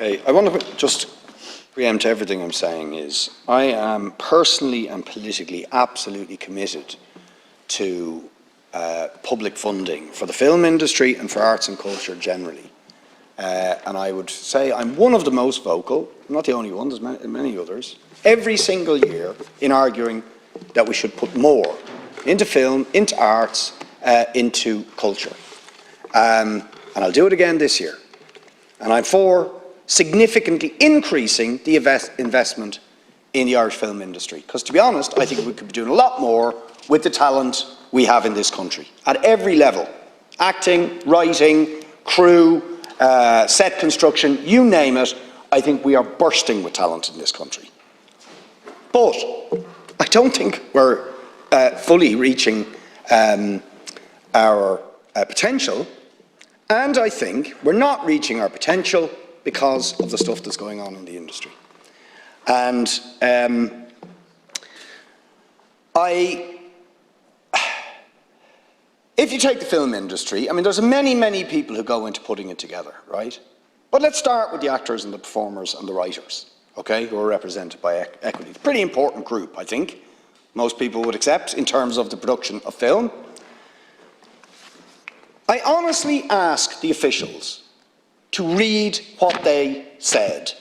Okay, I want to just preempt everything I'm saying is I am personally and politically absolutely committed to public funding for the film industry and for arts and culture generally. And I would say I'm one of the most vocal, I'm not the only one, there's many others, every single year in arguing that we should put more into film, into arts, into culture. And I'll do it again this year. And I'm for significantly increasing the investment in the Irish film industry. Because to be honest, I think we could be doing a lot more with the talent we have in this country, at every level. Acting, writing, crew, set construction, you name it, I think we are bursting with talent in this country. But I don't think we're fully reaching our potential, and I think we're not reaching our potential because of the stuff that's going on in the industry. And if you take the film industry, I mean, there's many, many people who go into putting it together, right? But let's start with the actors and the performers and the writers, okay, who are represented by equity. It's a pretty important group, I think, most people would accept in terms of the production of film. I honestly ask the officials to read what they said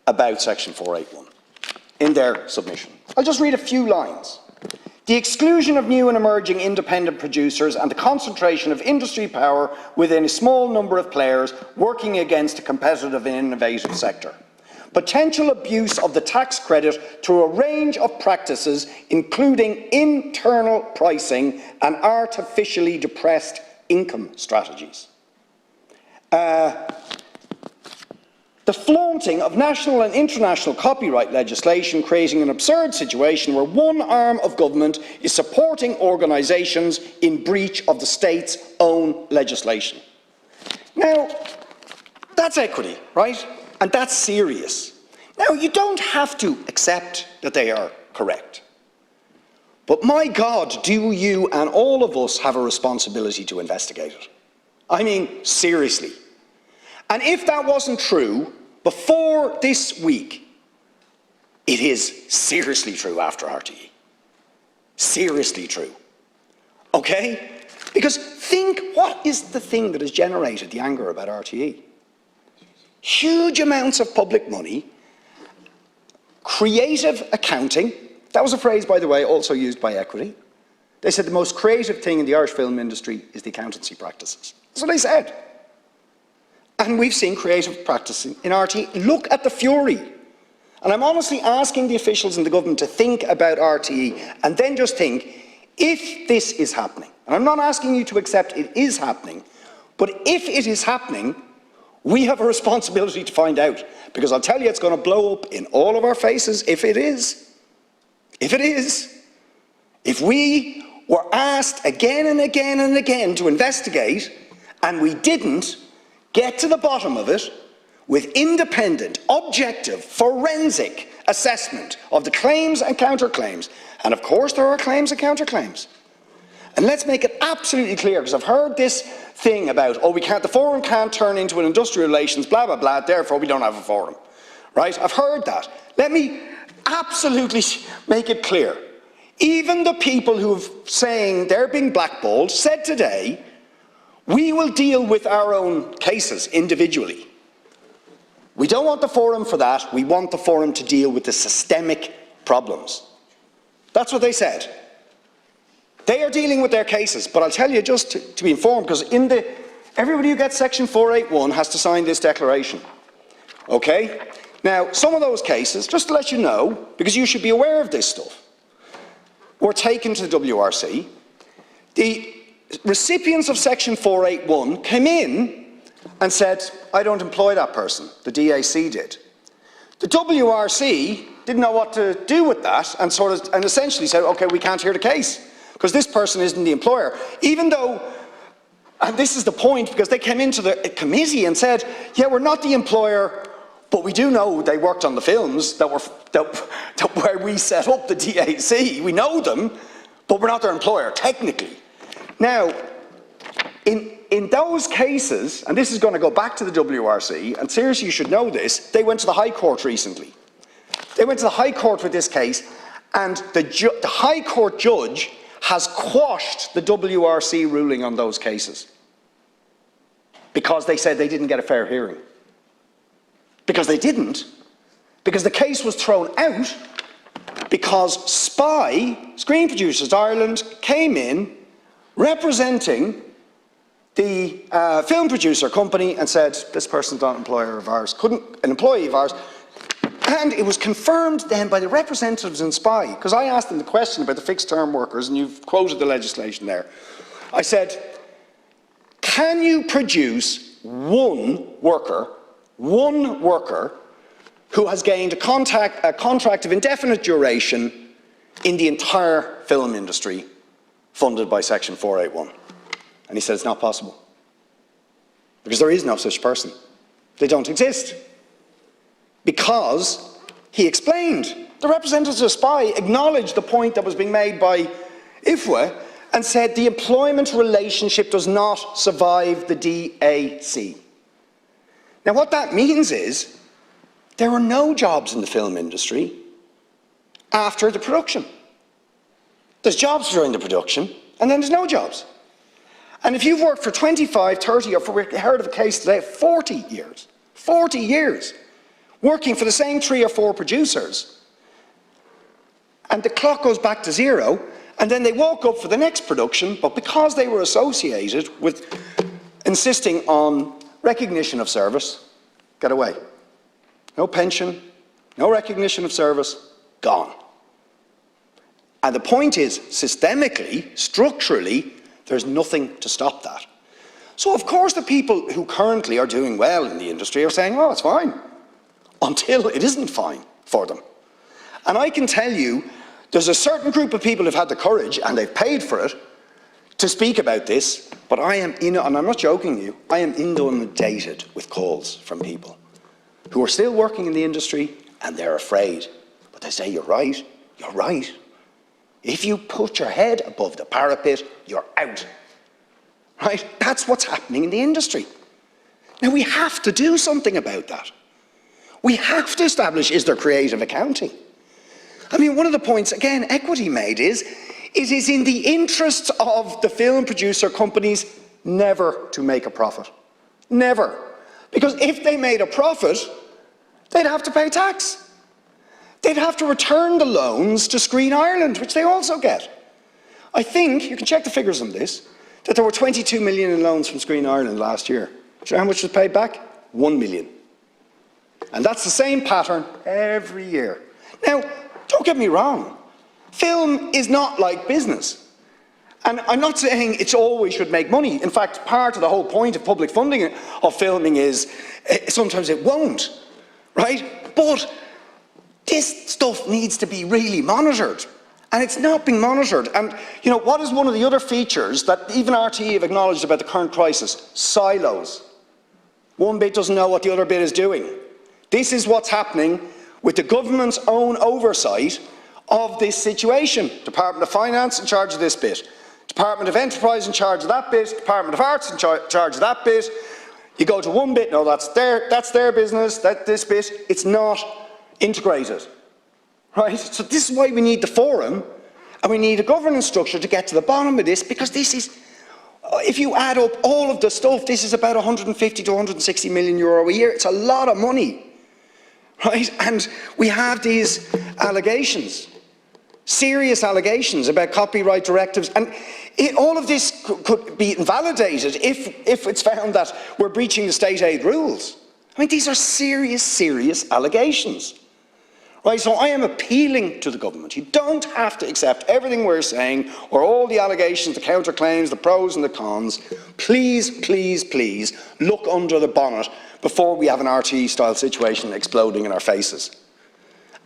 about Section 481 in their submission. I'll just read a few lines. The exclusion of new and emerging independent producers and the concentration of industry power within a small number of players working against a competitive and innovative sector. Potential abuse of the tax credit through a range of practices, including internal pricing and artificially depressed income strategies. The flaunting of national and international copyright legislation, creating an absurd situation where one arm of government is supporting organisations in breach of the state's own legislation. Now, that's equity, right? And that's serious. Now, you don't have to accept that they are correct. But my God, do you and all of us have a responsibility to investigate it? I mean, seriously. And if that wasn't true before this week, it is seriously true after RTE. Seriously true. Okay? Because think, what is the thing that has generated the anger about RTE? Huge amounts of public money, creative accounting. That was a phrase, by the way, also used by Equity. They said the most creative thing in the Irish film industry is the accountancy practices. That's what they said. And we've seen creative practicing in RTE. Look at the fury. And I'm honestly asking the officials in the government to think about RTE and then just think, if this is happening, and I'm not asking you to accept it is happening, but if it is happening, we have a responsibility to find out. Because I'll tell you, it's going to blow up in all of our faces if it is. If it is. If we were asked again and again and again to investigate, and we didn't get to the bottom of it with independent, objective, forensic assessment of the claims and counterclaims. And of course there are claims and counterclaims. And let's make it absolutely clear, because I've heard this thing about, oh, the forum can't turn into an industrial relations, blah, blah, blah, therefore we don't have a forum. Right? I've heard that. Let me absolutely make it clear. Even the people who are saying they're being blackballed said today, we will deal with our own cases individually. We don't want the forum for that. We want the forum to deal with the systemic problems. That's what they said. They are dealing with their cases, but I'll tell you just to be informed, because everybody who gets Section 481 has to sign this declaration. Okay? Now, some of those cases, just to let you know, because you should be aware of this stuff, were taken to the WRC. The recipients of Section 481 came in and said, I don't employ that person. The DAC did. The WRC didn't know what to do with that and essentially said, okay, we can't hear the case because this person isn't the employer. Even though, and this is the point, because they came into the committee and said, yeah, we're not the employer, but we do know they worked on the films where we set up the DAC. We know them, but we're not their employer, technically. Now, in in those cases, and this is going to go back to the WRC, and seriously you should know this, they went to the High Court recently. They went to the High Court with this case, and the High Court judge has quashed the WRC ruling on those cases because they said they didn't get a fair hearing. Because they didn't, because the case was thrown out because SPI, Screen Producers Ireland, came in representing the film producer company and said, this person's not an employer of ours, an employee of ours. And it was confirmed then by the representatives in SPI, because I asked them the question about the fixed term workers, and you've quoted the legislation there. I said, can you produce one worker who has gained a contract of indefinite duration in the entire film industry funded by Section 481? And he said it's not possible. Because there is no such person. They don't exist. Because, he explained, the representatives of SPI acknowledged the point that was being made by IFWA and said the employment relationship does not survive the DAC. Now what that means is there are no jobs in the film industry after the production. There's jobs during the production and then there's no jobs. And if you've worked for 25, 30 or we heard of a case today, 40 years working for the same 3 or 4 producers, and the clock goes back to zero, and then they woke up for the next production, but because they were associated with insisting on recognition of service, get away. No pension, no recognition of service, gone. And the point is, systemically, structurally, there's nothing to stop that. So of course the people who currently are doing well in the industry are saying, oh, it's fine, until it isn't fine for them. And I can tell you, there's a certain group of people who've had the courage, and they've paid for it, to speak about this, but I am and I'm not joking you, I am inundated with calls from people who are still working in the industry, and they're afraid. But they say, you're right. If you put your head above the parapet, you're out. Right? That's what's happening in the industry. Now we have to do something about that. We have to establish, is there creative accounting? I mean, one of the points, again, Equity made is, it is in the interests of the film producer companies never to make a profit. Never. Because if they made a profit, they'd have to pay tax. They'd have to return the loans to Screen Ireland, which they also get. I think, you can check the figures on this, that there were 22 million in loans from Screen Ireland last year. Do you know how much was paid back? 1 million. And that's the same pattern every year. Now, don't get me wrong, film is not like business. And I'm not saying it always should make money. In fact, part of the whole point of public funding of filming is sometimes it won't, right? But this stuff needs to be really monitored. And it's not being monitored. And you know, what is one of the other features that even RTE have acknowledged about the current crisis? Silos. One bit doesn't know what the other bit is doing. This is what's happening with the government's own oversight of this situation. Department of Finance in charge of this bit. Department of Enterprise in charge of that bit. Department of Arts in charge of that bit. You go to one bit, no, that's their business, this bit. It's not integrated. Right? So this is why we need the forum, and we need a governance structure to get to the bottom of this, because this is, if you add up all of the stuff, this is about 150 to 160 million euro a year. It's a lot of money. Right? And we have these allegations, serious allegations about copyright directives, and all of this could be invalidated if it's found that we're breaching the state aid rules. I mean, these are serious, serious allegations. Right, so I am appealing to the government. You don't have to accept everything we're saying, or all the allegations, the counterclaims, the pros and the cons. Please, please, please look under the bonnet before we have an RTE-style situation exploding in our faces,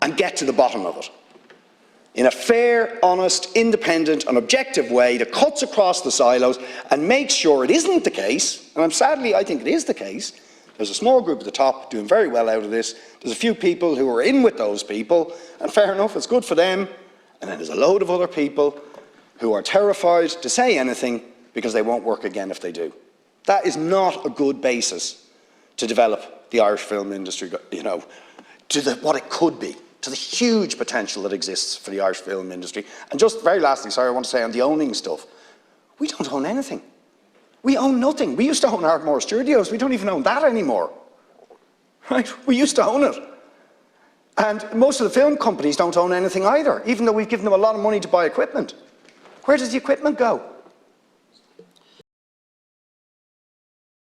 and get to the bottom of it in a fair, honest, independent and objective way that cuts across the silos and makes sure it isn't the case, and sadly I think it is the case. There's a small group at the top doing very well out of this. There's a few people who are in with those people, and fair enough, it's good for them. And then there's a load of other people who are terrified to say anything because they won't work again if they do. That is not a good basis to develop the Irish film industry, you know, to what it could be, to the huge potential that exists for the Irish film industry. And just very lastly, sorry, I want to say on the owning stuff, we don't own anything. We own nothing. We used to own Ardmore Studios. We don't even own that anymore. Right? We used to own it. And most of the film companies don't own anything either, even though we've given them a lot of money to buy equipment. Where does the equipment go?